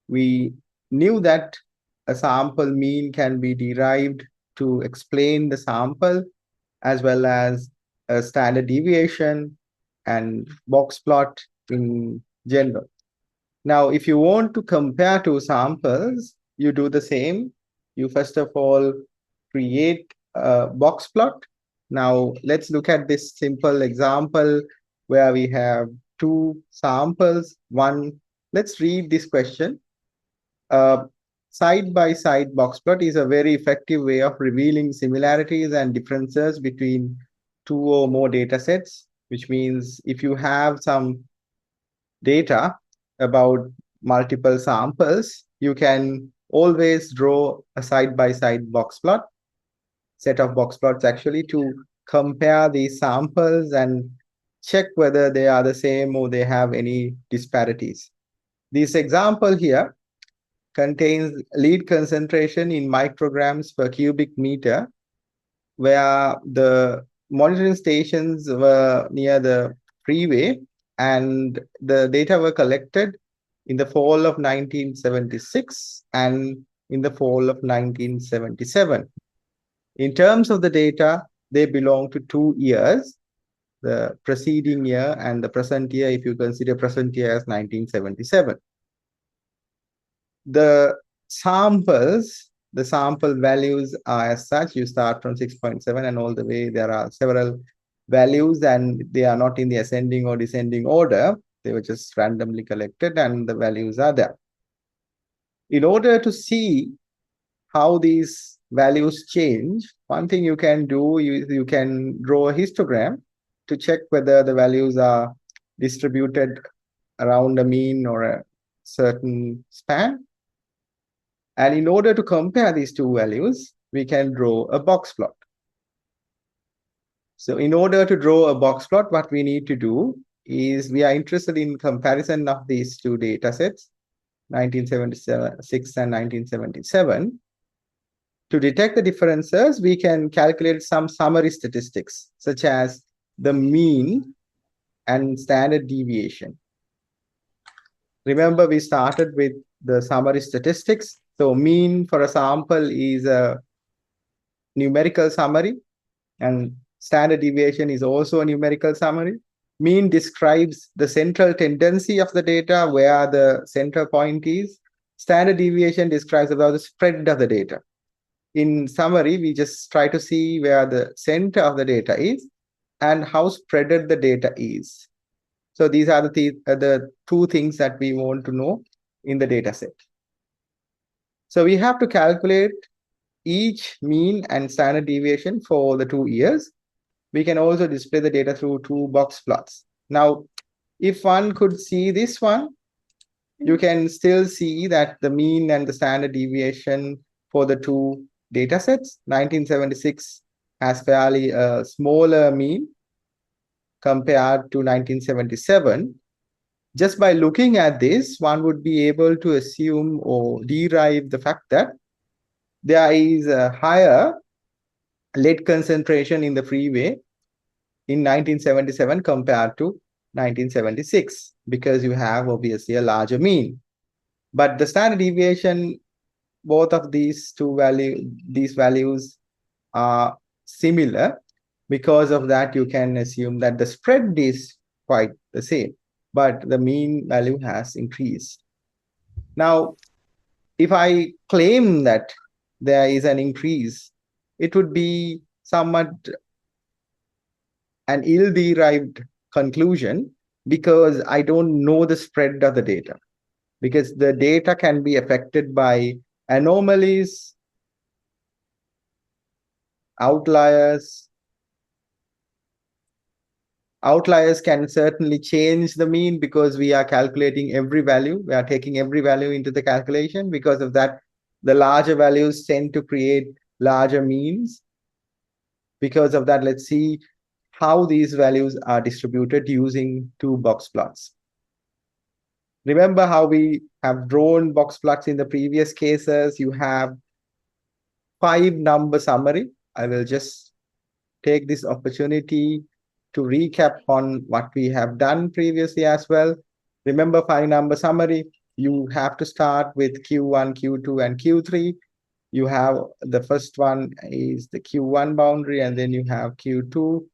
we knew that a sample mean can be derived to explain the sample, as well as a standard deviation and box plot in general. Now, if you want to compare two samples, you do the same. You first of all create a box plot. Now, let's look at this simple example where we have two samples. One, let's read this question. Side-by-side box plot is a very effective way of revealing similarities and differences between two or more data sets, which means if you have some data about multiple samples, you can always draw a side-by-side box plot, set of box plots actually, to compare these samples and check whether they are the same or they have any disparities. This example here contains lead concentration in micrograms per cubic meter, where the monitoring stations were near the freeway and the data were collected in the fall of 1976 and in the fall of 1977. In terms of the data, they belong to 2 years, the preceding year and the present year, if you consider present year as 1977. The samples, the sample values are as such. You start from 6.7 and all the way. There are several values and they are not in the ascending or descending order. They were just randomly collected and the values are there. In order to see how these values change, one thing you can do, you can draw a histogram to check whether the values are distributed around a mean or a certain span. And in order to compare these two values, we can draw a box plot. So in order to draw a box plot, what we need to do is we are interested in comparison of these two data sets, 1976 and 1977. To detect the differences, we can calculate some summary statistics, such as the mean and standard deviation. Remember, we started with the summary statistics. So mean for a sample is a numerical summary, and standard deviation is also a numerical summary. Mean describes the central tendency of the data, where the central point is. Standard deviation describes about the spread of the data. In summary, we just try to see where the center of the data is and how spreaded the data is. So these are the two things that we want to know in the data set. So we have to calculate each mean and standard deviation for the 2 years. We can also display the data through two box plots. Now, if one could see this one, you can still see that the mean and the standard deviation for the two data sets, 1976 has fairly a smaller mean compared to 1977. Just by looking at this, one would be able to assume or derive the fact that there is a higher lead concentration in the freeway in 1977 compared to 1976, because you have obviously a larger mean. But the standard deviation, both of these values are similar. Because of that, you can assume that the spread is quite the same, but the mean value has increased. Now, if I claim that there is an increase, it would be somewhat an ill-derived conclusion, because I don't know the spread of the data, because the data can be affected by anomalies, outliers. Outliers can certainly change the mean because we are calculating every value. We are taking every value into the calculation. Because of that, the larger values tend to create larger means. Because of that, let's see how these values are distributed using two box plots. Remember how we have drawn box plots in the previous cases. You have 5-number summary. I will just take this opportunity to recap on what we have done previously as well. Remember 5-number summary. you have to start with Q1, Q2, and Q3. You have the first one is the Q1 boundary, and then you have Q2,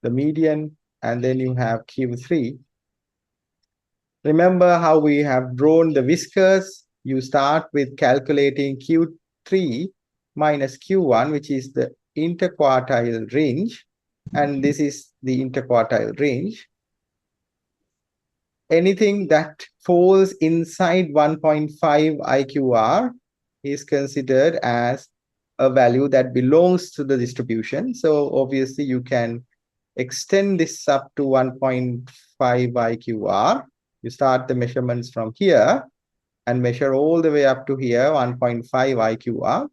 the median, and then you have Q3. Remember how we have drawn the whiskers? You start with calculating Q3 minus Q1, which is the interquartile range, and this is the interquartile range. Anything that falls inside 1.5 IQR is considered as a value that belongs to the distribution. So obviously you can extend this up to 1.5 IQR. You start the measurements from here and measure all the way up to here, 1.5 IQR.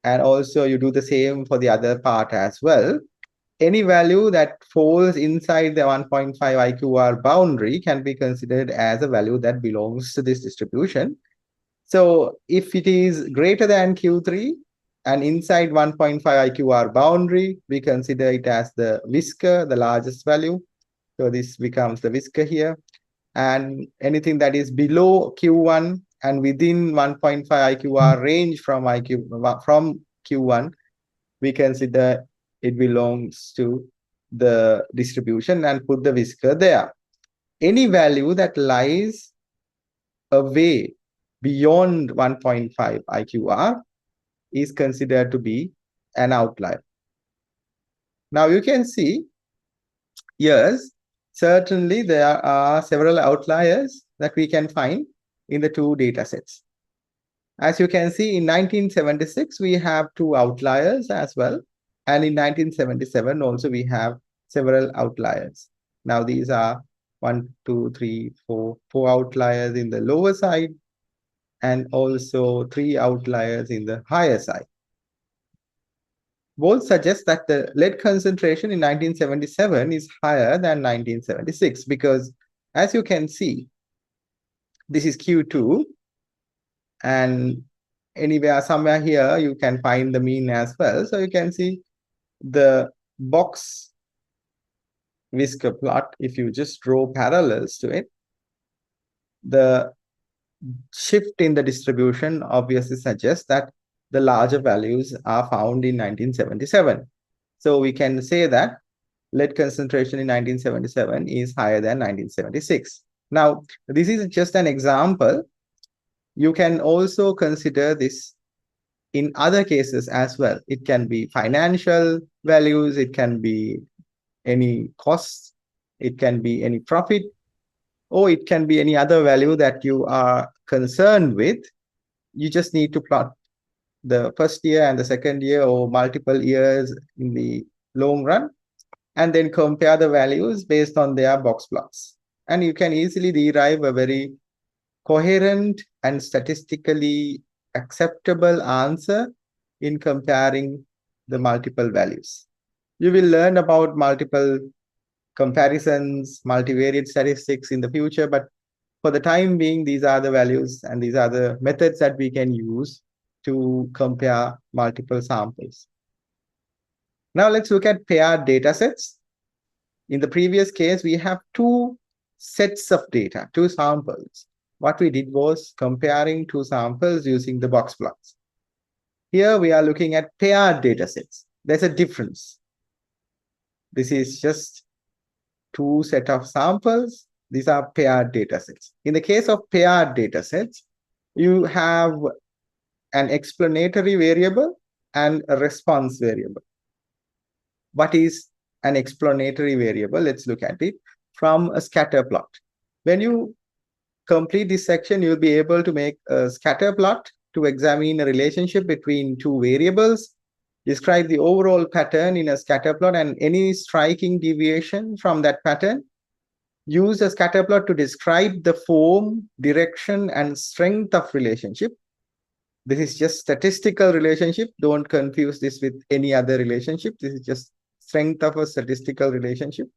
And also you do the same for the other part as well. Any value that falls inside the 1.5 IQR boundary can be considered as a value that belongs to this distribution. So if it is greater than Q3 and inside 1.5 IQR boundary, we consider it as the whisker, the largest value. So this becomes the whisker here. And anything that is below Q1 and within 1.5 IQR range from Q1, we consider it belongs to the distribution and put the whisker there. Any value that lies away beyond 1.5 IQR is considered to be an outlier. Now you can see, yes, certainly there are several outliers that we can find in the two data sets. As you can see, in 1976, we have two outliers as well. And in 1977, also we have several outliers. Now these are 1, 2, 3, 4 outliers in the lower side, and also 3 outliers in the higher side. Both suggest that the lead concentration in 1977 is higher than 1976 because, as you can see, this is Q2, and anywhere, somewhere here, you can find the mean as well. So you can see the box whisker plot. If you just draw parallels to it, the shift in the distribution obviously suggests that the larger values are found in 1977. So we can say that lead concentration in 1977 is higher than 1976. Now, this is just an example. You can also consider this in other cases as well. It can be financial values, it can be any costs, it can be any profit, or it can be any other value that you are concerned with. You just need to plot the first year and the second year or multiple years in the long run, and then compare the values based on their box plots. And you can easily derive a very coherent and statistically acceptable answer in comparing the multiple values. You will learn about multiple comparisons, multivariate statistics in the future, but for the time being, these are the values and these are the methods that we can use to compare multiple samples. Now let's look at paired data sets. In the previous case, we have two sets of data, two samples. What we did was comparing two samples using the box plots. Here we are looking at paired data sets. There's a difference. This is just two sets of samples. These are paired data sets. In the case of paired data sets, you have an explanatory variable and a response variable. What is an explanatory variable? Let's look at it from a scatter plot. When you complete this section, you'll be able to make a scatter plot to examine a relationship between two variables, describe the overall pattern in a scatter plot, and any striking deviation from that pattern. Use a scatter plot to describe the form, direction, and strength of relationship. This is just statistical relationship. Don't confuse this with any other relationship. This is just strength of a statistical relationship.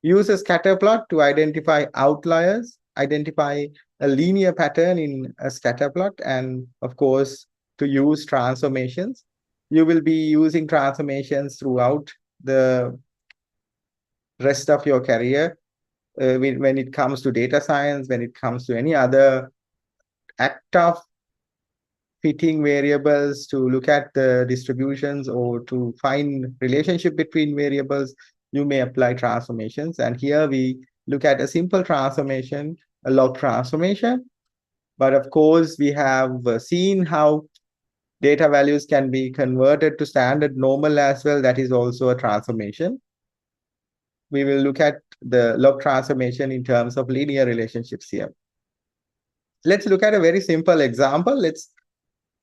Use a scatter plot to identify outliers, identify a linear pattern in a scatter plot, and of course, to use transformations. You will be using transformations throughout the rest of your career when it comes to data science, when it comes to any other act of fitting variables to look at the distributions or to find relationship between variables, you may apply transformations. And here we look at a simple transformation, a log transformation. But of course, we have seen how data values can be converted to standard normal as well. That is also a transformation. We will look at the log transformation in terms of linear relationships here. Let's look at a very simple example. Let's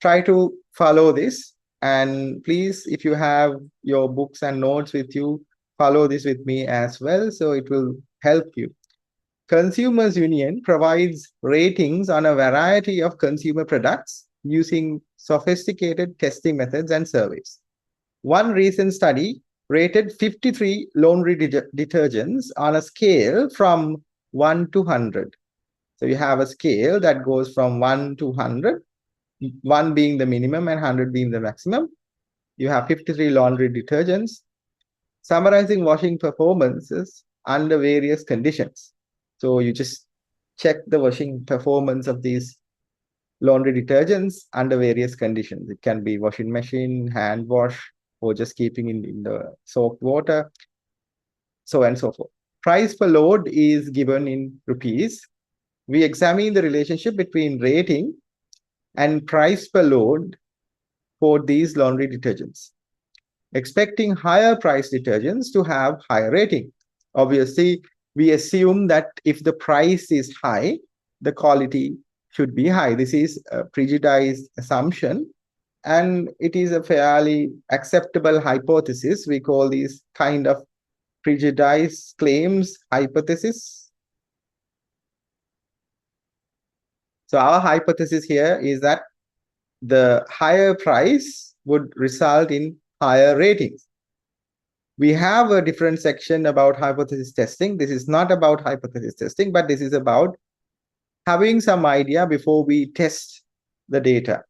try to follow this. And please, if you have your books and notes with you, follow this with me as well. So it will help you. Consumers Union provides ratings on a variety of consumer products using sophisticated testing methods and surveys. One recent study rated 53 laundry detergents on a scale from 1 to 100. So you have a scale that goes from 1 to 100, 1 being the minimum and 100 being the maximum. You have 53 laundry detergents summarizing washing performances under various conditions. So you just check the washing performance of these laundry detergents under various conditions. It can be washing machine, hand wash, or just keeping in the soaked water, so on and so forth. Price per load is given in rupees. We examine the relationship between rating and price per load for these laundry detergents, expecting higher price detergents to have higher rating. Obviously, we assume that if the price is high, the quality should be high. This is a prejudiced assumption, and it is a fairly acceptable hypothesis. We call these kind of prejudiced claims hypothesis. So our hypothesis here is that the higher price would result in higher ratings. We have a different section about hypothesis testing. This is not about hypothesis testing, but this is about having some idea before we test the data.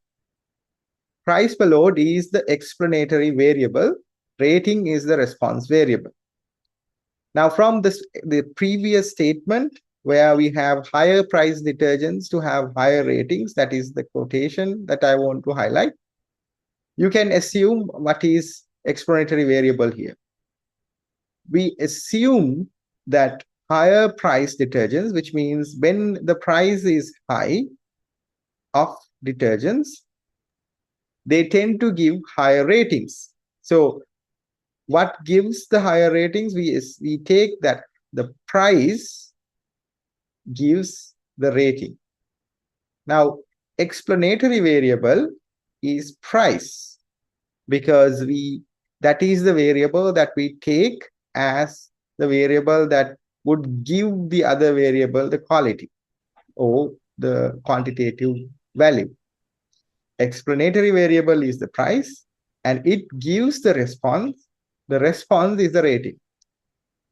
Price per load is the explanatory variable. Rating is the response variable. Now, from the previous statement, where we have higher price detergents to have higher ratings, that is the quotation that I want to highlight. You can assume what is explanatory variable here. We assume that higher price detergents, which means when the price is high of detergents, they tend to give higher ratings. So what gives the higher ratings? We take that the price gives the rating. Now, explanatory variable is price, because that is the variable that we take as the variable that would give the other variable the quality or the quantitative value. Explanatory variable is the price, and it gives the response. The response is the rating.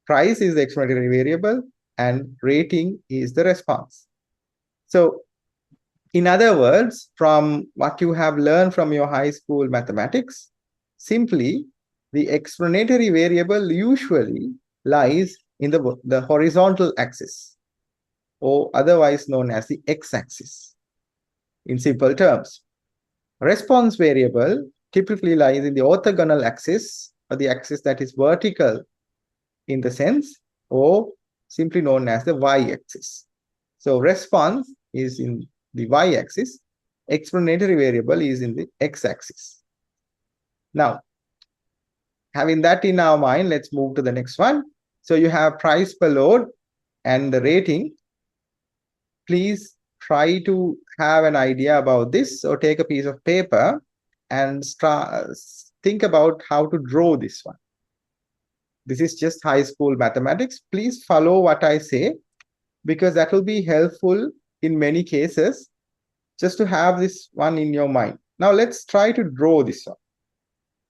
Price is the explanatory variable, and rating is the response. So, in other words, from what you have learned from your high school mathematics, simply the explanatory variable usually lies in the horizontal axis, or otherwise known as the x-axis. In simple terms, response variable typically lies in the orthogonal axis, or the axis that is vertical in the sense, or simply known as the y-axis. So response is in the y-axis, explanatory variable is in the x-axis. Now, having that in our mind, let's move to the next one. So you have price per load and the rating. Please try to have an idea about this, or take a piece of paper and think about how to draw this one. This is just high school mathematics. Please follow what I say, because that will be helpful in many cases, just to have this one in your mind. Now let's try to draw this one.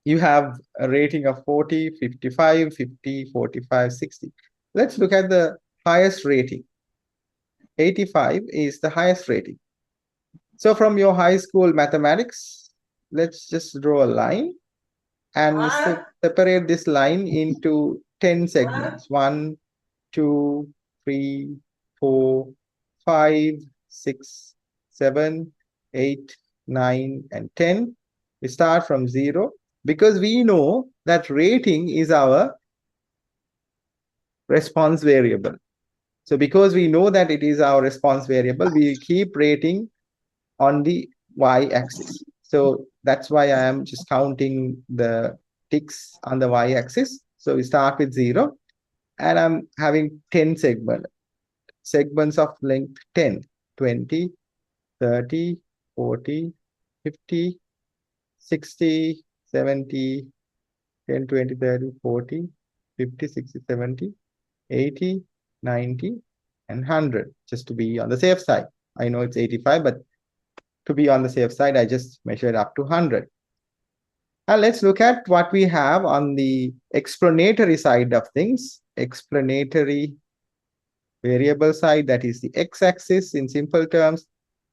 You have a rating of 40, 55, 50, 45, 60. Let's look at the highest rating. 85 is the highest rating. So from your high school mathematics, let's just draw a line and separate this line into 10 segments. 1, 2, 3, 4, 5, 6, 7, 8, 9, and 10. We start from 0 because we know that rating is our response variable. So because we know that it is our response variable, we keep rating on the y-axis. So that's why I am just counting the ticks on the y-axis. So we start with 0, and I'm having 10 segments of length 10, 20, 30, 40, 50, 60, 70, 10, 20, 30, 40, 50, 60, 70, 80, 90, and 100, just to be on the safe side. I know it's 85, but to be on the safe side, I just measured up to 100. And let's look at what we have on the explanatory side of things. Explanatory variable side, that is the x-axis in simple terms.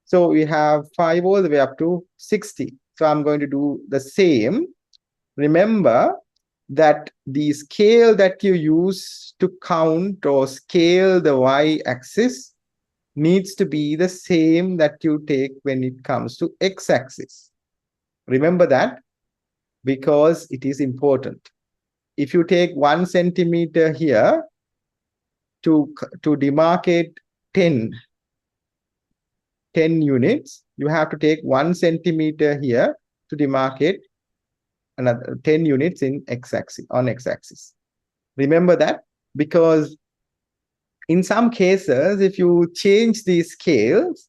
So we have 5 all the way up to 60. So I'm going to do the same. Remember that the scale that you use to count or scale the y-axis needs to be the same that you take when it comes to x-axis. Remember that, because it is important. If you take 1 centimeter here to demarcate 10 units, you have to take 1 centimeter here to demarcate another 10 units in x-axis, on x-axis. Remember that, because in some cases, if you change these scales,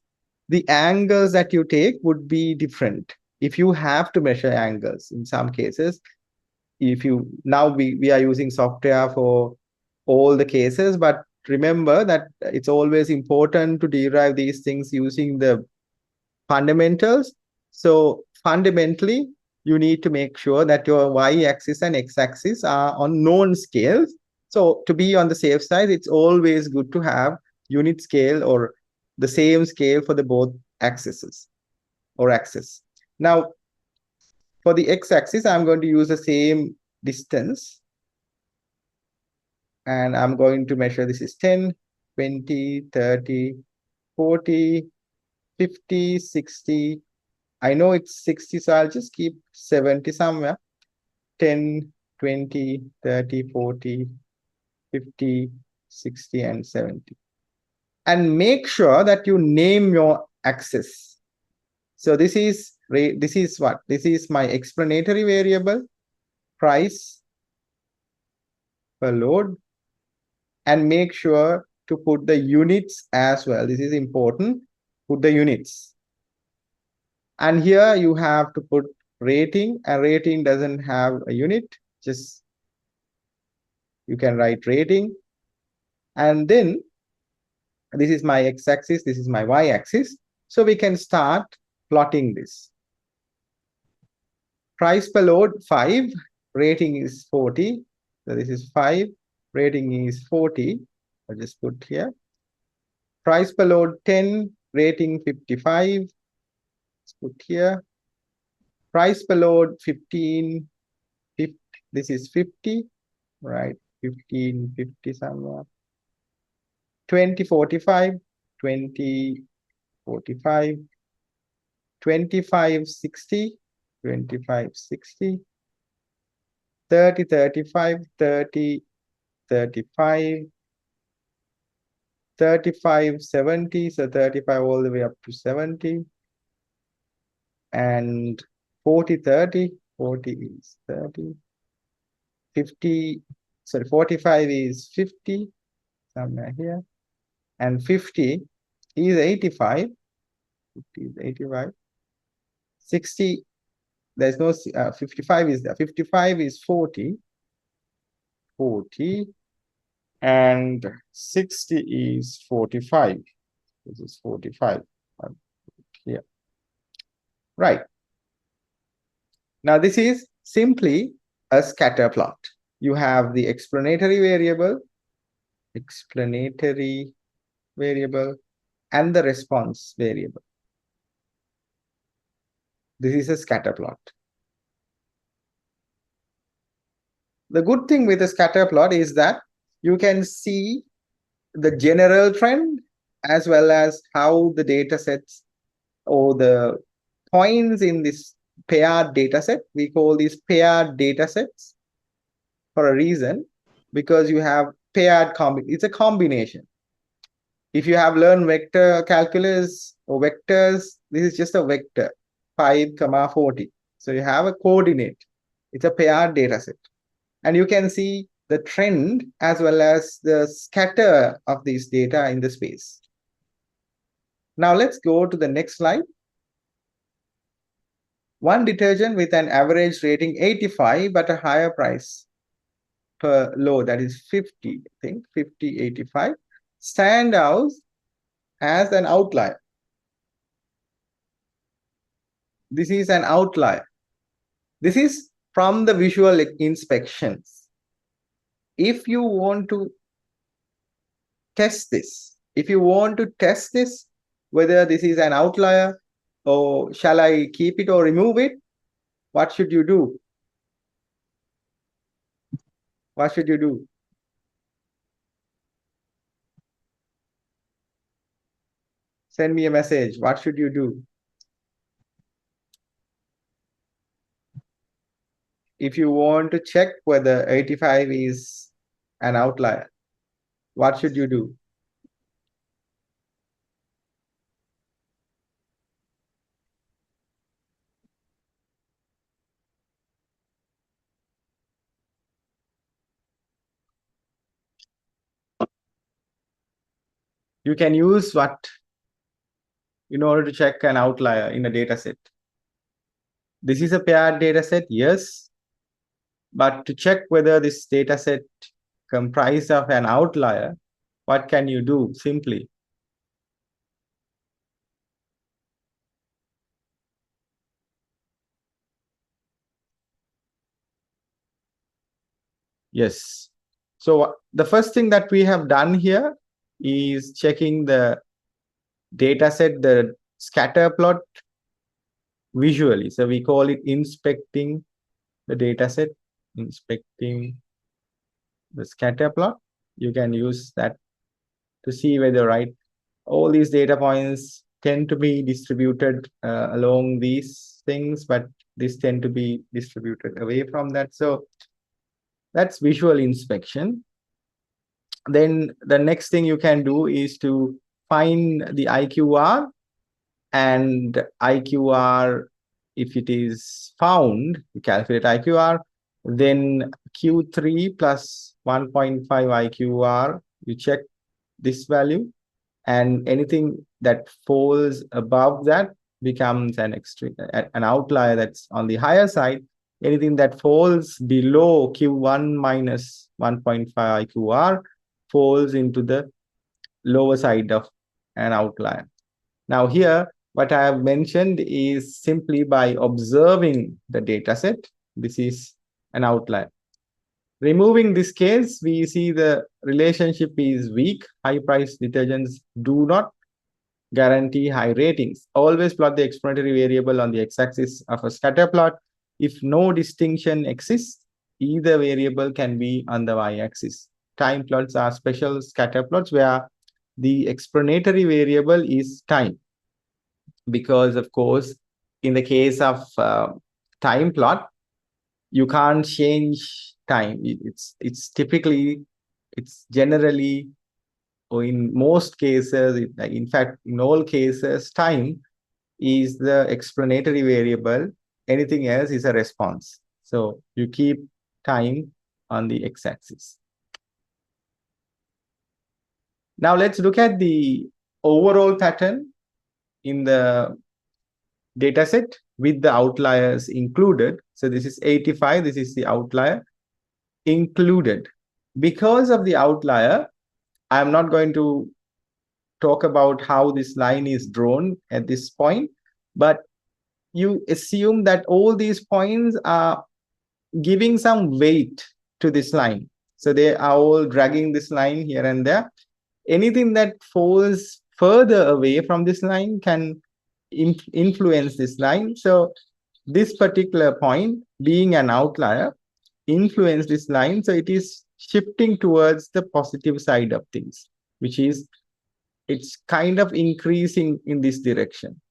the angles that you take would be different. If you have to measure angles in some cases, if you now we are using software for all the cases, but remember that it's always important to derive these things using the fundamentals. So fundamentally, you need to make sure that your y-axis and x-axis are on known scales. So to be on the safe side, it's always good to have unit scale or the same scale for the both axes or axis. Now, for the x-axis, I'm going to use the same distance. And I'm going to measure, this is 10, 20, 30, 40, 50, 60. I know it's 60, so I'll just keep 70 somewhere. 10, 20, 30, 40, 50, 60, and 70. And make sure that you name your axis. So this is what? This is my explanatory variable, price per load. And make sure to put the units as well. This is important. Put the units. And here you have to put rating, and rating doesn't have a unit. Just you can write rating. And then this is my x-axis, this is my y-axis. So we can start plotting this. Price per load 5, rating is 40. So this is 5, rating is 40. I'll just put here. Price per load 10, rating 55. Let's put here. Price per load 15, 50. This is 50, right? 15, 50 somewhere. 20, 45, 20, 45, 25, 60, 25, 60, 30, 35, 30, 35, 35, 70, so 35 all the way up to 70, and 40, 30, 40 is 30, 50, sorry, 45 is 50, somewhere here, and 50 is 85, 50 is 85, 60, there's no, 55 is there, 55 is 40, 40, and 60 is 45. This is 45 here. Right. Now this is simply a scatter plot. You have the explanatory variable, and the response variable. This is a scatter plot. The good thing with a scatter plot is that you can see the general trend as well as how the data sets or the points in this paired data set. We call these paired data sets for a reason, because you have paired it's a combination. If you have learned vector calculus or vectors, this is just a vector 5, 40. So you have a coordinate. It's a paired data set. And you can see the trend as well as the scatter of these data in the space. Now let's go to the next slide. One detergent with an average rating 85 but a higher price per low, that is 50, I think 50, 85, stand out as an outlier. This is an outlier. This is from the visual inspections. If you want to test this, whether this is an outlier or shall I keep it or remove it, what should you do? What should you do? Send me a message. What should you do? If you want to check whether 85 is an outlier, what should you do? You can use what in order to check an outlier in a data set? This is a paired data set, yes. But to check whether this data set comprised of an outlier, what can you do simply? Yes. So the first thing that we have done here is checking the data set, the scatter plot visually. So we call it inspecting the data set, inspecting the scatter plot. You can use that to see whether all these data points tend to be distributed along these things, but these tend to be distributed away from that. So that's visual inspection. Then the next thing you can do is to find the IQR, and IQR, if it is found, you calculate IQR, then Q3 plus 1.5 IQR, you check this value, and anything that falls above that becomes an outlier that's on the higher side. Anything that falls below Q1 minus 1.5 IQR falls into the lower side of an outlier. Now here, what I have mentioned is simply by observing the data set, this is an outlier. Removing this case, we see the relationship is weak. High price detergents do not guarantee high ratings. Always plot the explanatory variable on the x-axis of a scatter plot. If no distinction exists, either variable can be on the y-axis. Time plots are special scatter plots where the explanatory variable is time. Because, of course, in the case of time plot, you can't change time. It's generally, or in most cases, in fact, in all cases, time is the explanatory variable. Anything else is a response. So you keep time on the x-axis. Now let's look at the overall pattern in the data set with the outliers included. So this is 85, this is the outlier included. Because of the outlier, I'm not going to talk about how this line is drawn at this point, but you assume that all these points are giving some weight to this line. So they are all dragging this line here and there. Anything that falls further away from this line can influence this line. So this particular point, being an outlier, influence this line. So it is shifting towards the positive side of things, which is it's kind of increasing in this direction.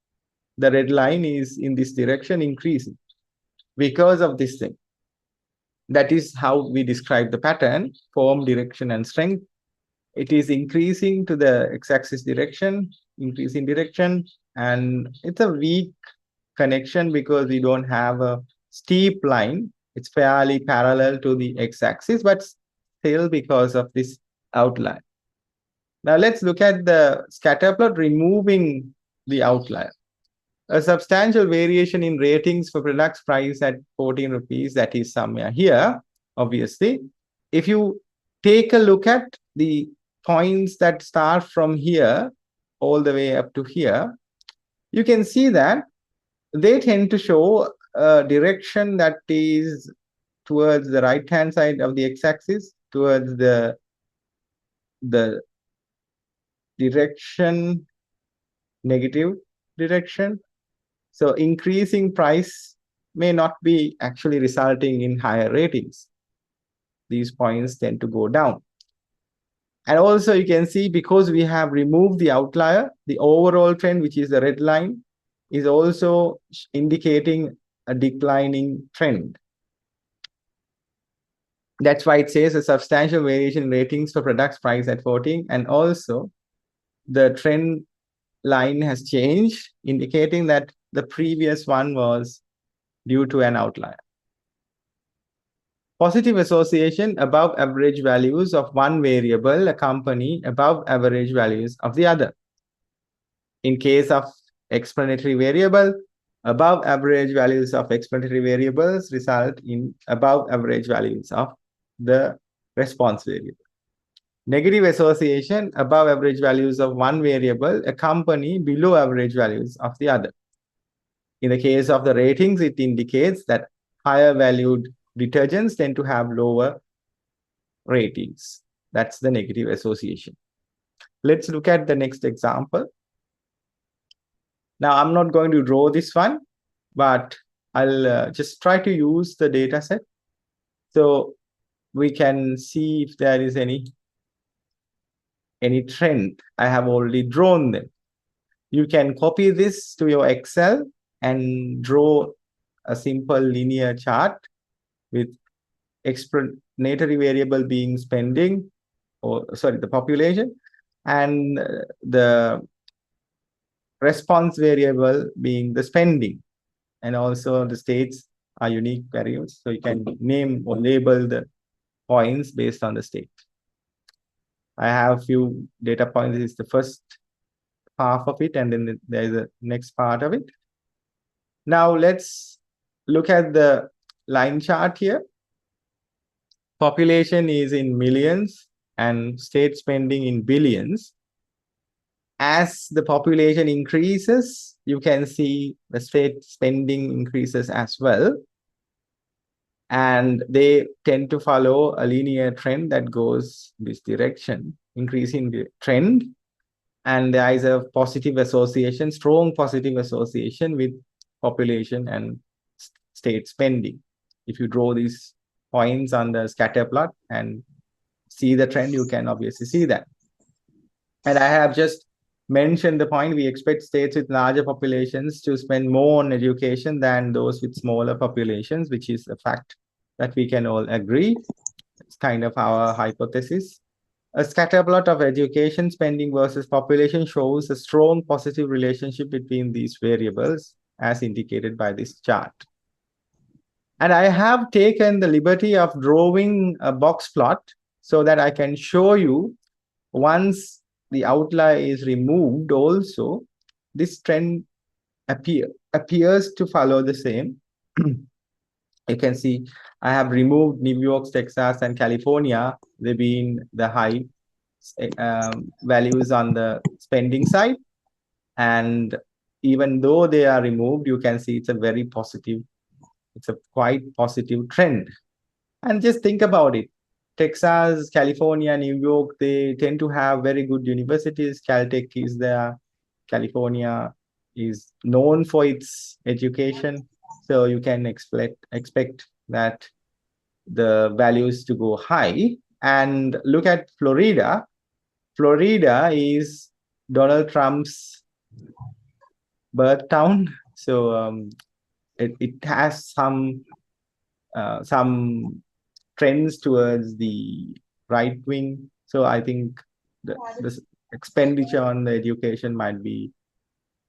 the red line is in this direction increasing because of this thing. That is how we describe the pattern, form, direction, and strength. It is increasing to the x-axis direction, increasing direction, and it's a weak connection because we don't have a steep line. It's fairly parallel to the x-axis, but still because of this outline. Now let's look at the scatter plot removing the outlier. A substantial variation in ratings for products priced at 14 rupees, that is somewhere here, obviously. If you take a look at the points that start from here all the way up to here, you can see that they tend to show a direction that is towards the right-hand side of the x-axis, towards the direction, negative direction. So increasing price may not be actually resulting in higher ratings. These points tend to go down. And also you can see, because we have removed the outlier, the overall trend, which is the red line, is also indicating a declining trend. That's why it says a substantial variation in ratings for products priced at 14. And also the trend line has changed, indicating that the previous one was due to an outlier. Positive association, above average values of one variable accompany above average values of the other. In case of explanatory variable, above average values of explanatory variables result in above average values of the response variable. Negative association, above average values of one variable accompany below average values of the other. In the case of the ratings, it indicates that higher valued detergents tend to have lower ratings. That's the negative association. Let's look at the next example. Now, I'm not going to draw this one, but I'll just try to use the data set so we can see if there is any trend. I have already drawn them. You can copy this to your Excel and draw a simple linear chart with explanatory variable being spending, or sorry, the population, and the response variable being the spending. And also the states are unique variables. So you can name or label the points based on the state. I have a few data points. This is the first half of it, and then there's the next part of it. Now let's look at the line chart here. Population is in millions and state spending in billions. As the population increases, you can see the state spending increases as well. And they tend to follow a linear trend that goes this direction, increasing the trend. And there is a positive association, strong positive association with population and state spending. If you draw these points on the scatter plot and see the trend, you can obviously see that. And I have just mentioned the point, we expect states with larger populations to spend more on education than those with smaller populations, which is a fact that we can all agree. It's kind of our hypothesis. A scatter plot of education spending versus population shows a strong positive relationship between these variables, as indicated by this chart. And I have taken the liberty of drawing a box plot so that I can show you, once the outlier is removed also, this trend appears to follow the same. You can see I have removed New York, Texas, and California. They've been the high values on the spending side. And even though they are removed, you can see it's a very positive, it's a quite positive trend. And just think about it. Texas, California, New York, they tend to have very good universities. Caltech is there. California is known for its education. So you can expect that the values to go high. And look at Florida. Florida is Donald Trump's birth town. So it has some trends towards the right wing. So I think this expenditure on the education might be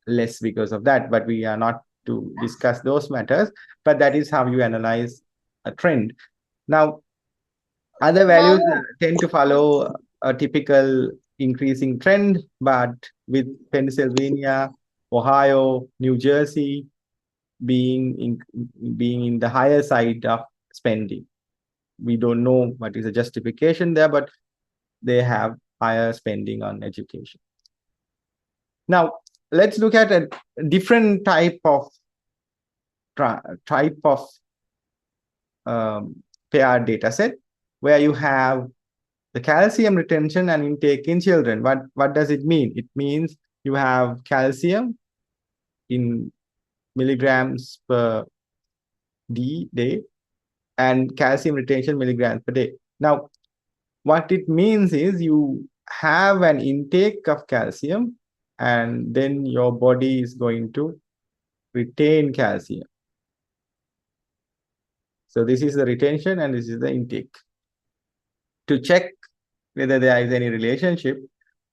less because of that, but we are not to discuss those matters. But that is how you analyze a trend. Now, other values tend to follow a typical increasing trend, but with Pennsylvania, Ohio, New Jersey being in the higher side of spending. We don't know what is the justification there, but they have higher spending on education. Now, let's look at a different type of paired data set where you have the calcium retention and intake in children. What does it mean? It means you have calcium in milligrams per day and calcium retention milligrams per day. Now, what it means is you have an intake of calcium and then your body is going to retain calcium. So this is the retention and this is the intake. To check whether there is any relationship,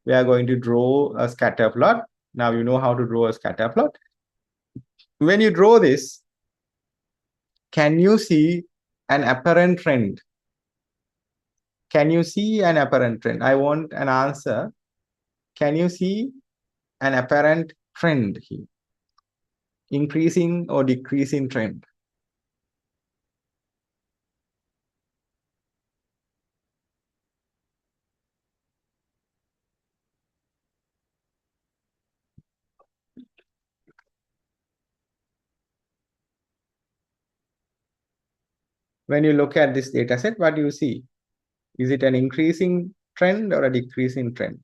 we are going to draw a scatter plot. Now you know how to draw a scatter plot. When you draw this, can you see an apparent trend? Can you see an apparent trend? I want an answer. Can you see an apparent trend here? Increasing or decreasing trend? When you look at this data set, what do you see? Is it an increasing trend or a decreasing trend?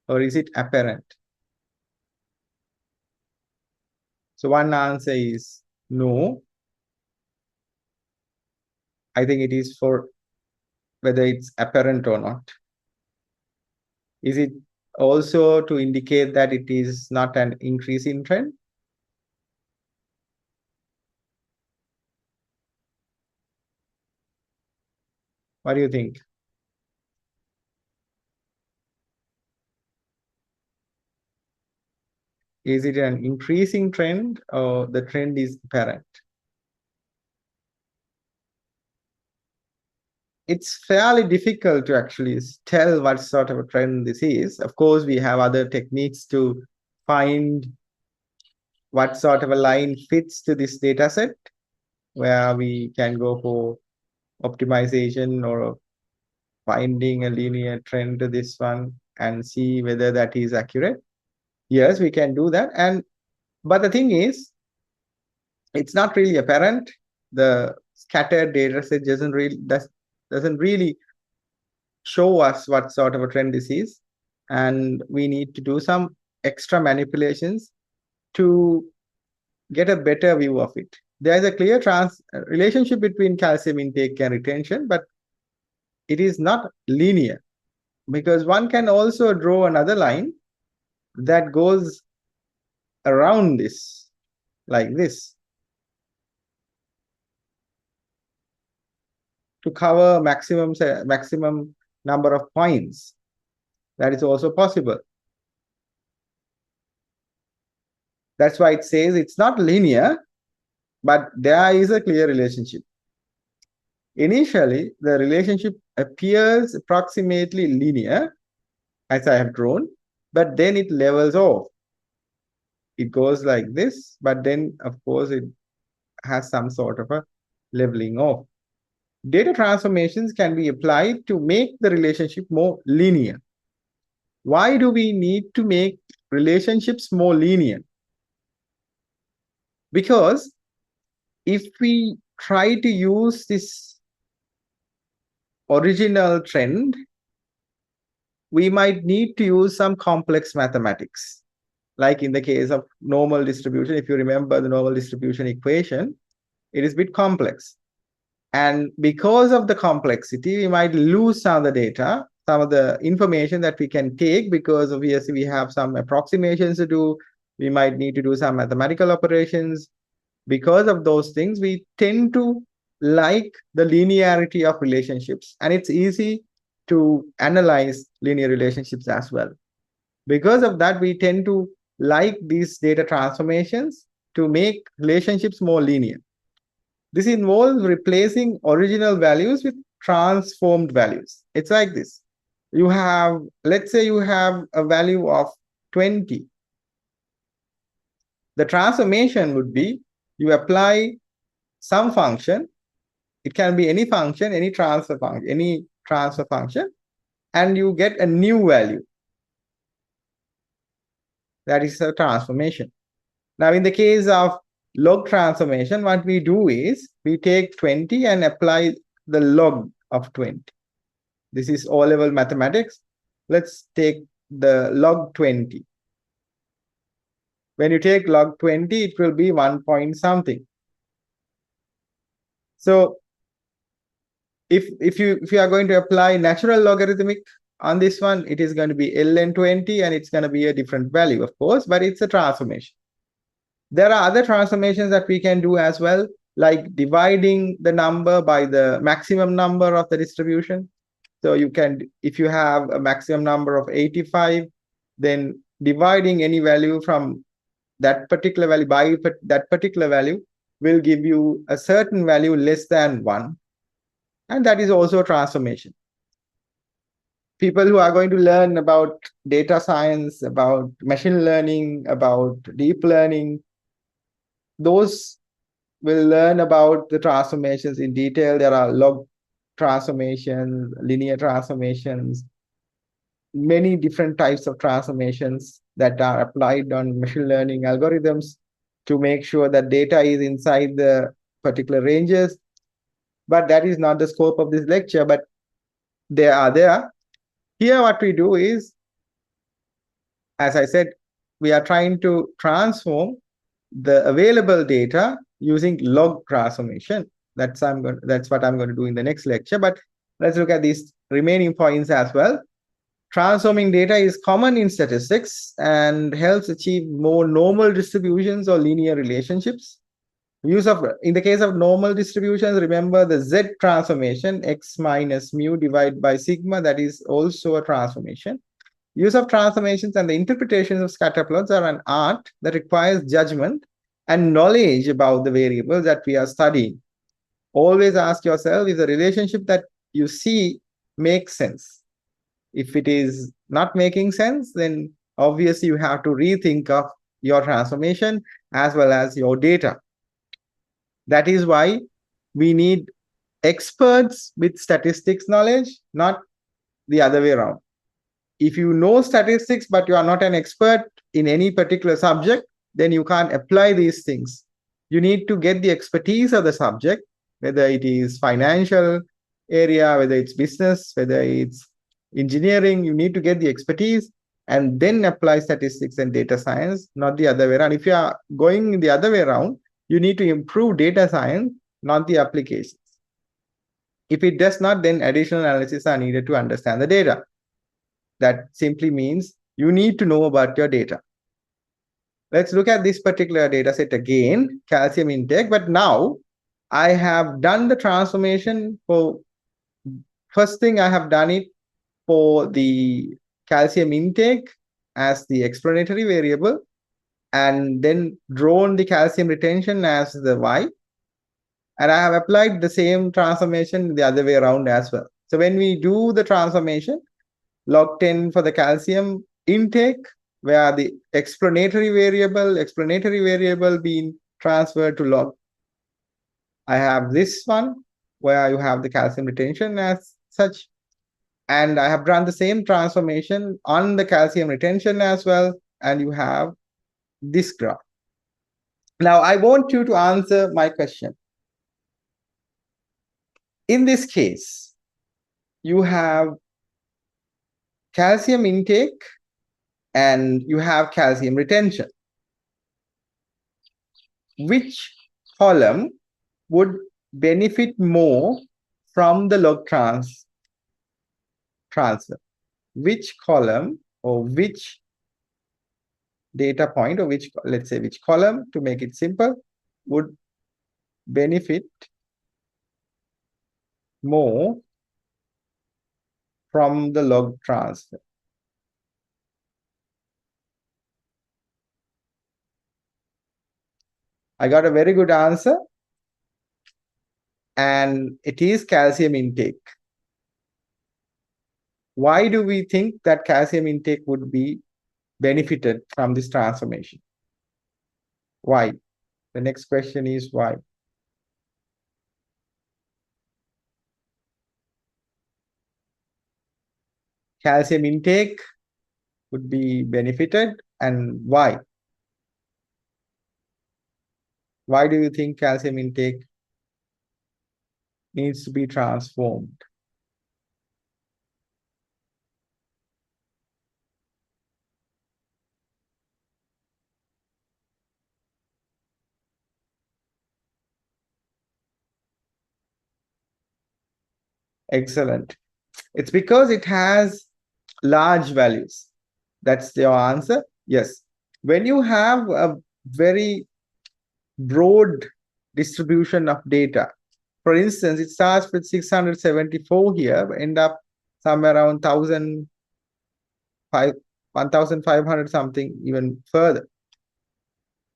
Or is it apparent? So one answer is no. I think it is for whether it's apparent or not. Is it also to indicate that it is not an increasing trend? What do you think? Is it an increasing trend or the trend is apparent? It's fairly difficult to actually tell what sort of a trend this is. Of course, we have other techniques to find what sort of a line fits to this data set, where we can go for optimization or finding a linear trend to this one and see whether that is accurate. Yes, we can do that. But the thing is, it's not really apparent. The scattered data set doesn't really show us what sort of a trend this is. And we need to do some extra manipulations to get a better view of it. There is a clear relationship between calcium intake and retention, but it is not linear, because one can also draw another line that goes around this, like this, to cover maximum number of points. That is also possible. That's why it says it's not linear, but there is a clear relationship. Initially, the relationship appears approximately linear, as I have drawn, but then it levels off. It goes like this, but then, of course, it has some sort of a leveling off. Data transformations can be applied to make the relationship more linear. Why do we need to make relationships more linear? Because if we try to use this original trend, we might need to use some complex mathematics. Like in the case of normal distribution, if you remember the normal distribution equation, it is a bit complex. And because of the complexity, we might lose some of the data, some of the information that we can take, because obviously we have some approximations to do. We might need to do some mathematical operations. Because of those things, we tend to like the linearity of relationships, and it's easy to analyze linear relationships as well. Because of that, we tend to like these data transformations to make relationships more linear. This involves replacing original values with transformed values. It's like this. You have, let's say you have a value of 20. The transformation would be you apply some function. It can be any function, any transfer function, and you get a new value. That is a transformation. Now, in the case of log transformation, what we do is we take 20 and apply the log of 20. This is O-level mathematics. Let's take the log 20. When you take log 20, it will be 1 point something. So if you are going to apply natural logarithmic on this one, it is going to be ln 20, and it's going to be a different value, of course, but it's a transformation. There are other transformations that we can do as well, like dividing the number by the maximum number of the distribution. So you can, if you have a maximum number of 85, then dividing any value from that particular value by that particular value will give you a certain value less than 1. And that is also a transformation. People who are going to learn about data science, about machine learning, about deep learning, those will learn about the transformations in detail. There are log transformations, linear transformations, many different types of transformations that are applied on machine learning algorithms to make sure that data is inside the particular ranges. But that is not the scope of this lecture, but they are there. Here, what we do is, as I said, we are trying to transform the available data using log transformation. That's what I'm going to do in the next lecture. But let's look at these remaining points as well. Transforming data is common in statistics and helps achieve more normal distributions or linear relationships. In the case of normal distributions, remember the Z transformation, x minus mu divided by sigma, that is also a transformation. Use of transformations and the interpretations of scatter plots are an art that requires judgment and knowledge about the variables that we are studying. Always ask yourself if the relationship that you see makes sense. If it is not making sense, then obviously you have to rethink of your transformation as well as your data. That is why we need experts with statistics knowledge, not the other way around. If you know statistics, but you are not an expert in any particular subject, then you can't apply these things. You need to get the expertise of the subject, whether it is financial area, whether it's business, whether it's engineering. You need to get the expertise and then apply statistics and data science, not the other way around. If you are going the other way around, you need to improve data science, not the applications. If it does not, then additional analysis are needed to understand the data. That simply means you need to know about your data. Let's look at this particular data set again, calcium intake. But now I have done the transformation for, first thing I have done it for the calcium intake as the explanatory variable, and then drawn the calcium retention as the Y. And I have applied the same transformation the other way around as well. So when we do the transformation, log 10 for the calcium intake, where the explanatory variable being transferred to log. I have this one where you have the calcium retention as such. And I have run the same transformation on the calcium retention as well. And you have this graph. Now, I want you to answer my question. In this case, you have calcium intake and you have calcium retention. Which column would benefit more from the log transfer? Which column or which data point, or which, let's say, which column, to make it simple, would benefit more from the log transfer? I got a very good answer, and it is calcium intake. Why do we think that calcium intake would be benefited from this transformation? Why? The next question is why? Calcium intake would be benefited, and why? Why do you think calcium intake needs to be transformed? Excellent. It's because it has large values. That's your answer? Yes. When you have a very broad distribution of data, for instance, it starts with 674 here, but end up somewhere around 1,500 something, even further.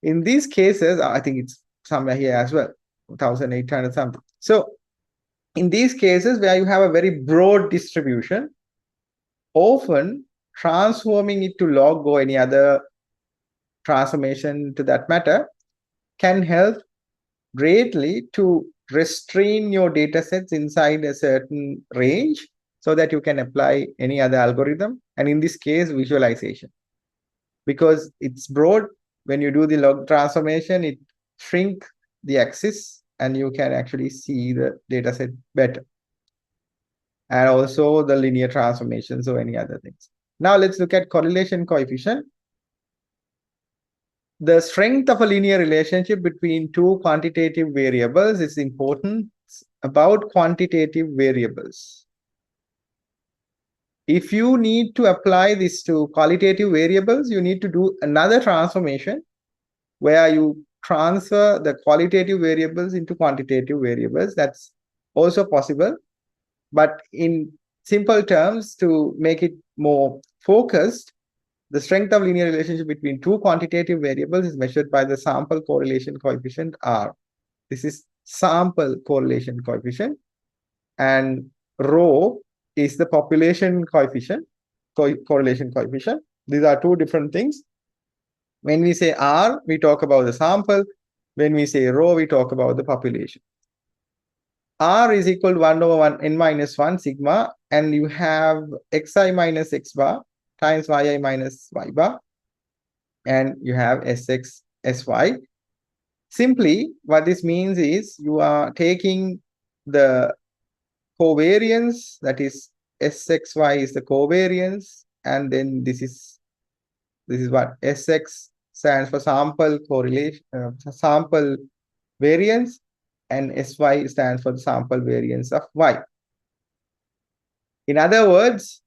In these cases, I think it's somewhere here as well, 1,800 something. So in these cases where you have a very broad distribution, often transforming it to log or any other transformation to that matter can help greatly to restrain your data sets inside a certain range so that you can apply any other algorithm, and in this case, visualization. Because it's broad, when you do the log transformation, it shrinks the axis and you can actually see the data set better. And also the linear transformations or any other things. Now let's look at correlation coefficient. The strength of a linear relationship between two quantitative variables is important about quantitative variables. If you need to apply this to qualitative variables, you need to do another transformation where you transfer the qualitative variables into quantitative variables. That's also possible. But in simple terms, to make it more focused, the strength of linear relationship between two quantitative variables is measured by the sample correlation coefficient R. This is sample correlation coefficient, and rho is the population coefficient, correlation coefficient. These are two different things. When we say R, we talk about the sample. When we say rho, we talk about the population. R is equal to 1 over 1 n minus 1 sigma, and you have xi minus x bar times yi minus y bar, and you have sx sy. Simply, what this means is you are taking the covariance, that is sxy is the covariance, and then this is what sx stands for sample correlation, sample variance, and sy stands for the sample variance of y. In other words,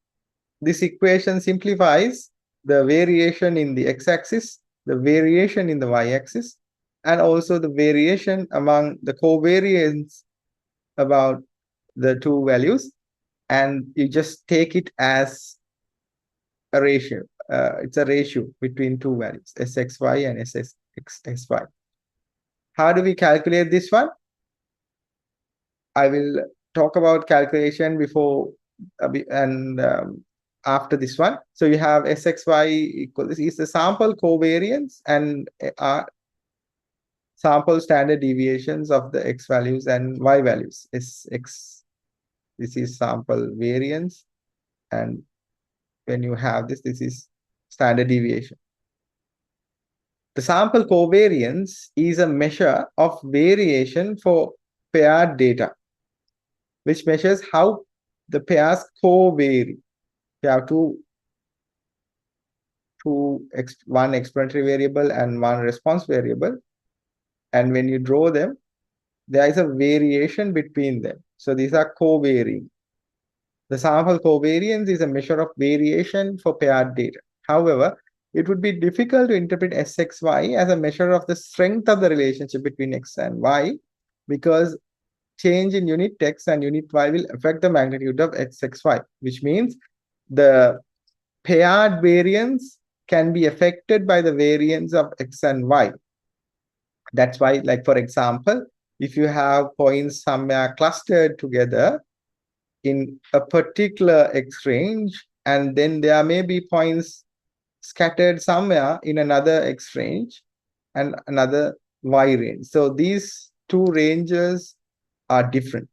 this equation simplifies the variation in the x-axis, the variation in the y-axis, and also the variation among the covariance about the two values, and you just take it as a ratio. It's a ratio between two values, sxy and ssxy. How do we calculate this one? I will talk about calculation before and after this one. So you have sxy equal, this is the sample covariance and sample standard deviations of the x values and y values. Sx, this is sample variance, and when you have this, this is standard deviation. The sample covariance is a measure of variation for paired data, which measures how the pairs co-vary. You have one explanatory variable and one response variable, and when you draw them, there is a variation between them. So these are co-varying. The sample covariance is a measure of variation for paired data. However, it would be difficult to interpret SXY as a measure of the strength of the relationship between X and Y, because change in unit X and unit Y will affect the magnitude of SXY, which means the paired variance can be affected by the variance of X and Y. That's why, like, for example, if you have points somewhere clustered together in a particular X range, and then there may be points scattered somewhere in another X range and another Y range. So these two ranges are different,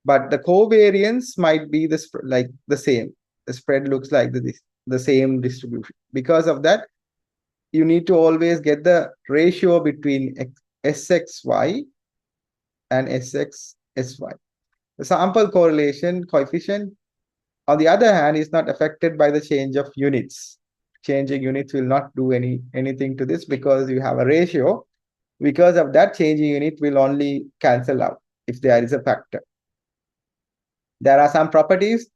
but the covariance might be like the same. The spread looks like the same distribution. Because of that, you need to always get the ratio between SXY and SXSY. The sample correlation coefficient, on the other hand, is not affected by the change of units. Changing units will not do anything to this, because you have a ratio. Because of that, changing unit will only cancel out if there is a factor. There are some properties.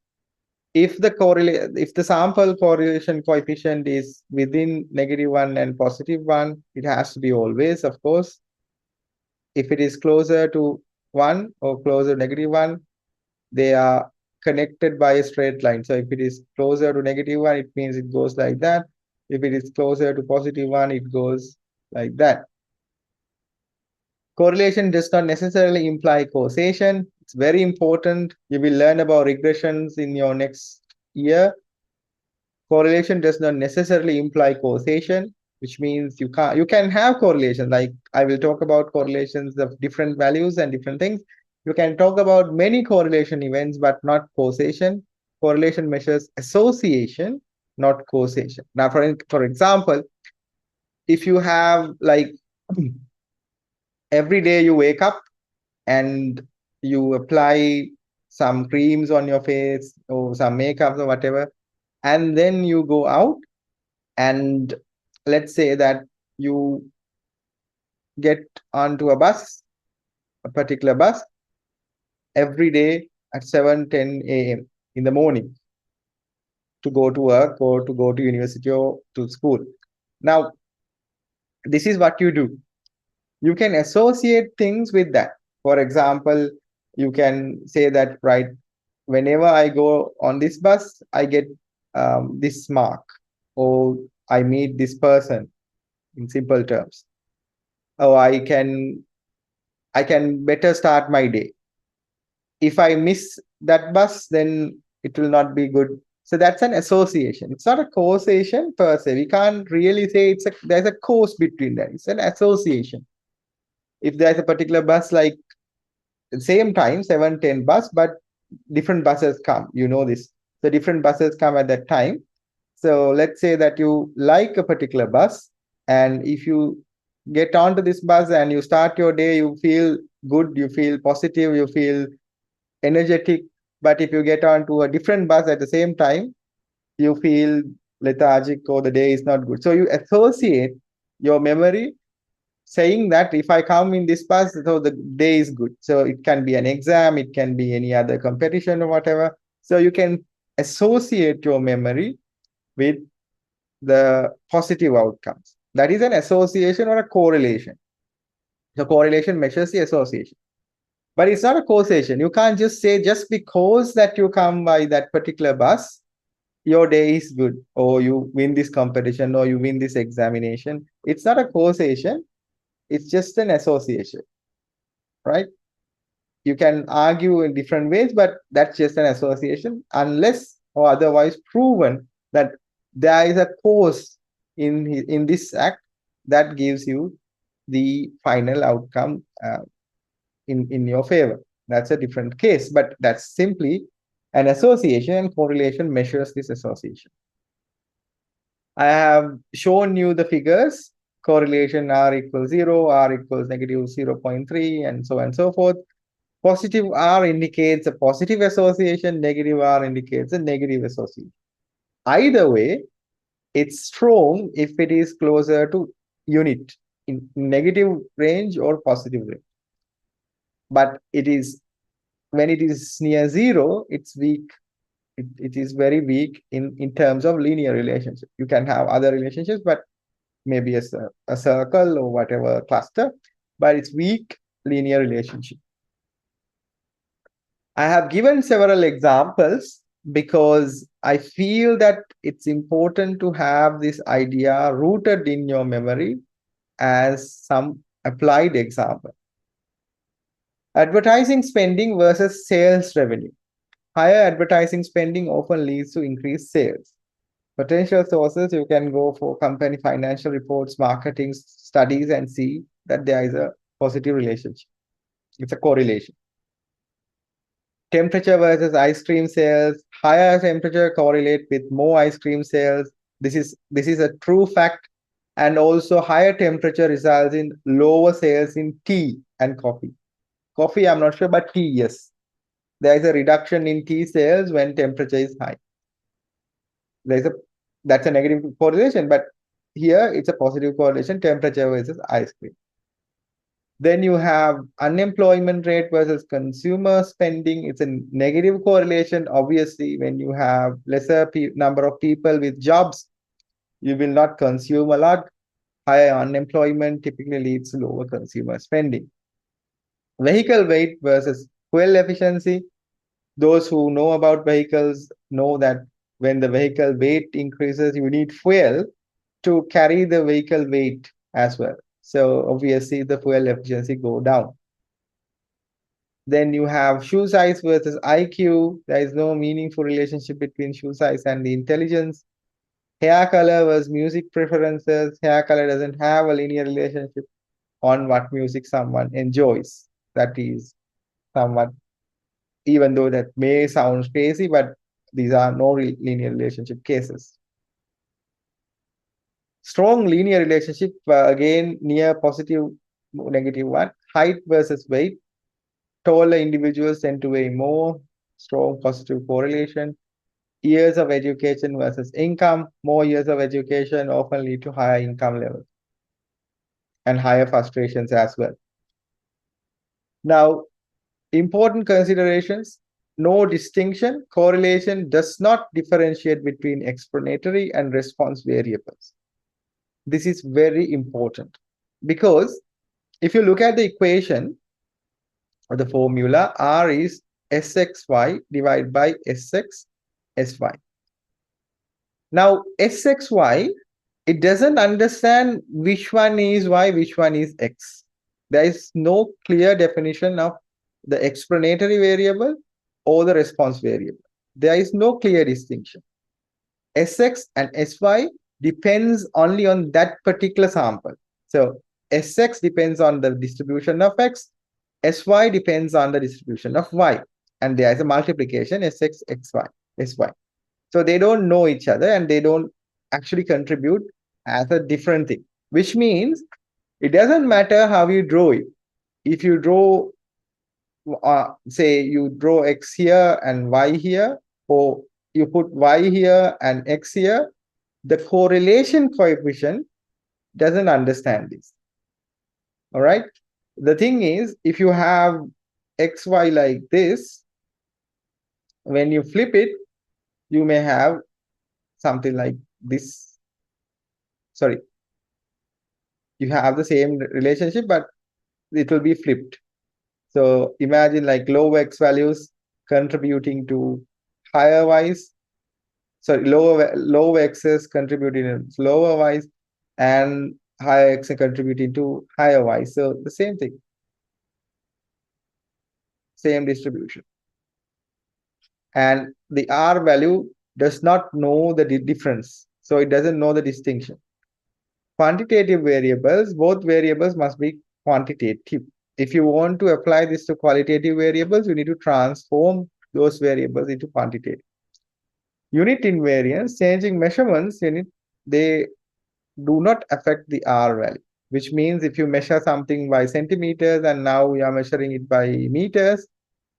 If the sample correlation coefficient is within -1 and +1, it has to be always, of course. If it is closer to 1 or closer to -1, they are connected by a straight line. So if it is closer to -1, it means it goes like that. If it is closer to +1, it goes like that. Correlation does not necessarily imply causation. It's very important. You will learn about regressions in your next year. Correlation does not necessarily imply causation, which means you can have correlation. Like, I will talk about correlations of different values and different things. You can talk about many correlation events, but not causation. Correlation measures association, not causation. Now, for example, if you have, like, every day you wake up and you apply some creams on your face or some makeup or whatever, and then you go out, and let's say that you get onto a particular bus every day at 7:10 a.m. in the morning to go to work or to go to university or to school. Now, this is what you do. You can associate things with that. For example, you can say that, right, whenever I go on this bus, I get this mark, or I meet this person, in simple terms. Or I can better start my day. If I miss that bus, then it will not be good. So that's an association. It's not a causation per se. We can't really say there's a cause between that. It's an association. If there's a particular bus, like same time, 7:10 bus, but different buses come, you know this. So different buses come at that time. So let's say that you like a particular bus, and if you get onto this bus and you start your day, you feel good, you feel positive, you feel energetic. But if you get onto a different bus at the same time, you feel lethargic, or the day is not good. So you associate your memory saying that if I come in this bus, so the day is good. So it can be an exam, it can be any other competition or whatever. So you can associate your memory with the positive outcomes. That is an association or a correlation. So correlation measures the association. But it's not a causation. You can't just say, just because that you come by that particular bus, your day is good, or you win this competition, or you win this examination. It's not a causation. It's just an association, right? You can argue in different ways, but that's just an association, unless or otherwise proven that there is a cause in this act that gives you the final outcome in your favor. That's a different case, but that's simply an association, and correlation measures this association. I have shown you the figures. Correlation R equals 0, R equals -0.3, and so on and so forth. Positive R indicates a positive association, negative R indicates a negative association. Either way, it's strong if it is closer to unit in negative range or positive range. But it is, when it is near 0, it's weak it is very weak in terms of linear relationship. You can have other relationships, but maybe a circle or whatever cluster, but it's weak linear relationship. I have given several examples because I feel that it's important to have this idea rooted in your memory as some applied example. Advertising spending versus sales revenue. Higher advertising spending often leads to increased sales. Potential sources, you can go for company financial reports, marketing studies, and see that there is a positive relationship. It's a correlation. Temperature versus ice cream sales. Higher temperature correlate with more ice cream sales. This is a true fact. And also higher temperature results in lower sales in tea and coffee. Coffee, I'm not sure, but tea, yes. There is a reduction in tea sales when temperature is high. That's a negative correlation, but here it's a positive correlation, temperature versus ice cream. Then you have unemployment rate versus consumer spending. It's a negative correlation. Obviously, when you have lesser number of people with jobs, you will not consume a lot. Higher unemployment typically leads to lower consumer spending. Vehicle weight versus fuel efficiency. Those who know about vehicles know that when the vehicle weight increases, you need fuel to carry the vehicle weight as well. So obviously the fuel efficiency go down. Then you have shoe size versus IQ. There is no meaningful relationship between shoe size and the intelligence. Hair color versus music preferences. Hair color doesn't have a linear relationship on what music someone enjoys. That is somewhat, even though that may sound crazy, but these are no linear relationship cases. Strong linear relationship, again, near positive, negative one. Height versus weight. Taller individuals tend to weigh more. Strong positive correlation. Years of education versus income. More years of education often lead to higher income levels and higher frustrations as well. Now, important considerations. No distinction. Correlation does not differentiate between explanatory and response variables. This is very important because if you look at the equation or the formula, R is Sxy divided by Sx Sy. Now, Sxy, it doesn't understand which one is Y, which one is X. There is no clear definition of the explanatory variable or the response variable. There is no clear distinction. Sx and Sy depends only on that particular sample. So Sx depends on the distribution of X, Sy depends on the distribution of Y. And there is a multiplication Sx, Xy, Sy. So they don't know each other and they don't actually contribute as a different thing, which means it doesn't matter how you draw it. If you draw, say you draw X here and Y here, or you put Y here and X here, the correlation coefficient doesn't understand this. All right. The thing is, if you have XY like this, when you flip it, you may have something like this. Sorry. You have the same relationship, but it will be flipped. So imagine like low X values contributing to higher Y's. So low X's contributing to lower Y's, and higher X contributing to higher Y's. So the same thing. Same distribution. And the R value does not know the difference. So it doesn't know the distinction. Quantitative variables, both variables must be quantitative. If you want to apply this to qualitative variables, you need to transform those variables into quantitative. Unit invariance, changing measurements, they do not affect the R value, which means if you measure something by centimeters and now you are measuring it by meters,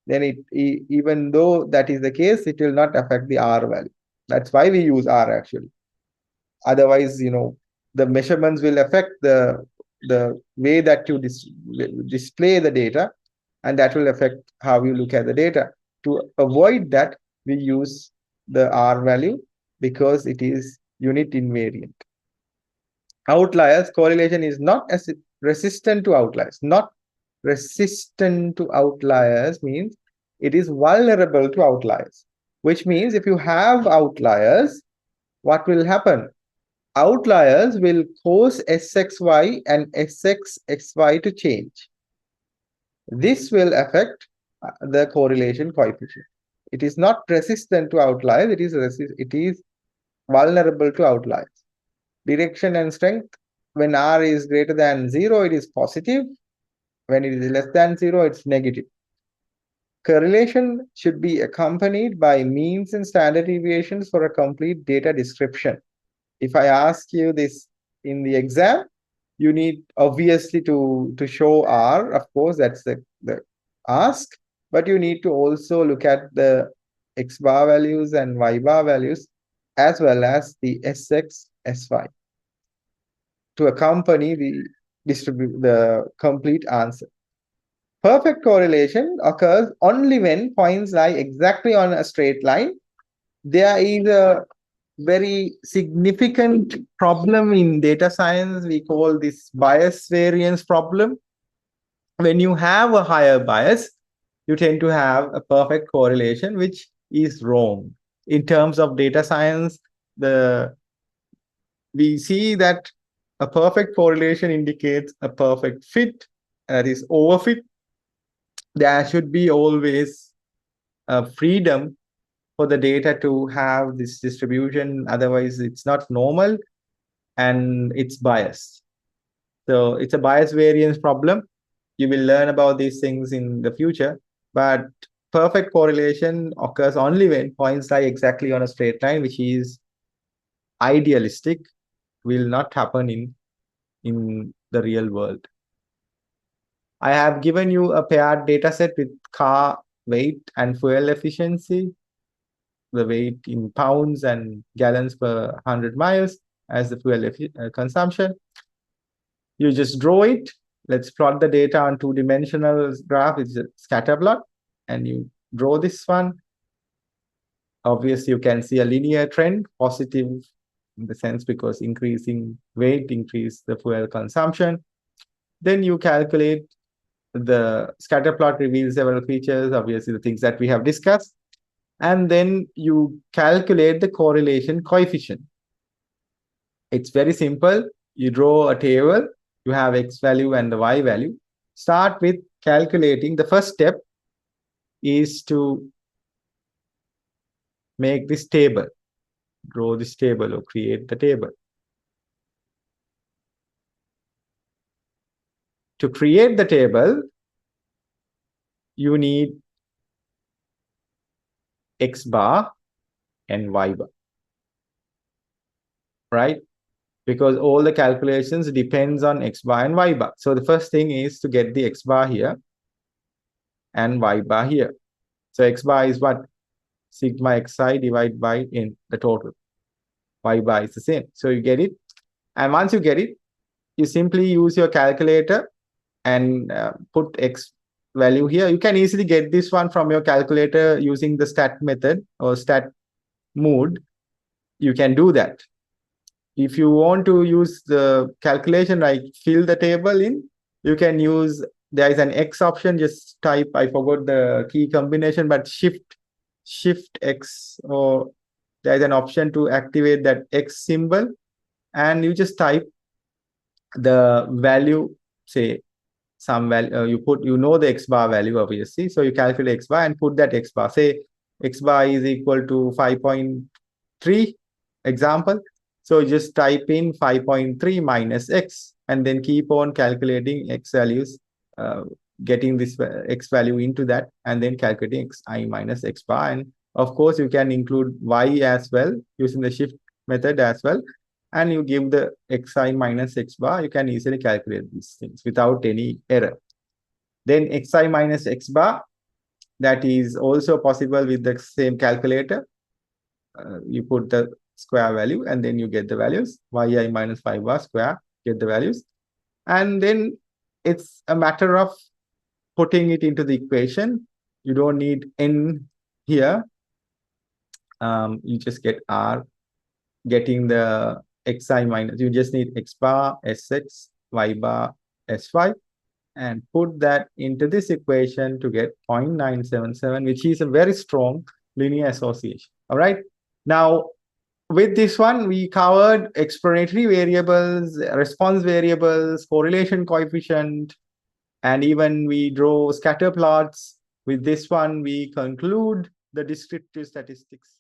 then even though that is the case, it will not affect the R value. That's why we use R actually. Otherwise, the measurements will affect the way that you display the data, and that will affect how you look at the data. To avoid that, we use the R value because it is unit invariant. Outliers, correlation is not as resistant to outliers. Not resistant to outliers means it is vulnerable to outliers, which means if you have outliers, what will happen? Outliers will cause SXY and SXXY to change. This will affect the correlation coefficient. It is not resistant to outliers, it is vulnerable to outliers. Direction and strength, when R is greater than 0, it is positive. When it is less than 0, it's negative. Correlation should be accompanied by means and standard deviations for a complete data description. If I ask you this in the exam, you need obviously to show R, of course, that's the ask, but you need to also look at the X bar values and Y bar values as well as the SX, SY to accompany the complete answer. Perfect correlation occurs only when points lie exactly on a straight line. There is a very significant problem in data science. We call this bias variance problem. When you have a higher bias, you tend to have a perfect correlation, which is wrong. In terms of data science, we see that a perfect correlation indicates a perfect fit, that is overfit. There should be always a freedom for the data to have this distribution. Otherwise, it's not normal and it's biased. So it's a bias variance problem. You will learn about these things in the future, but perfect correlation occurs only when points lie exactly on a straight line, which is idealistic, will not happen in the real world. I have given you a paired data set with car weight and fuel efficiency, the weight in pounds and gallons per 100 miles as the fuel consumption. You just draw it. Let's plot the data on two-dimensional graph. It's a scatter plot, and you draw this one. Obviously, you can see a linear trend, positive in the sense because increasing weight increase the fuel consumption. Then you calculate the scatter plot reveals several features, obviously the things that we have discussed. And then you calculate the correlation coefficient. It's very simple. You draw a table, you have X value and the Y value. Start with calculating. The first step is to make this table, draw this table or create the table. To create the table, you need X bar and Y bar, right? Because all the calculations depends on X bar and Y bar. So the first thing is to get the X bar here and Y bar here. So X bar is what? Sigma xi divided by n, the total. Y bar is the same. So you get it. And once you get it, you simply use your calculator and put X value here. You can easily get this one from your calculator using the stat method or stat mode. You can do that. If you want to use the calculation, like fill the table in, you can use, there is an X option, just type, I forgot the key combination, but shift X, or there is an option to activate that X symbol, and you just type the value, say some value, you know the X bar value, obviously. So you calculate X bar and put that X bar, say X bar is equal to 5.3 example. So you just type in 5.3 minus X and then keep on calculating X values, getting this X value into that, and then calculating Xi minus X bar. And of course, you can include Y as well using the shift method as well. And you give the Xi minus X bar, you can easily calculate these things without any error. Then Xi minus X bar, that is also possible with the same calculator. You put the square value and then you get the values. Yi minus 5 bar square, get the values. And then it's a matter of putting it into the equation. You don't need n here. you just get R, getting the xi minus, you just need x bar sx, y bar sy, and put that into this equation to get 0.977, which is a very strong linear association. All right. Now, with this one, we covered explanatory variables, response variables, correlation coefficient, and even we draw scatter plots. With this one, we conclude the descriptive statistics.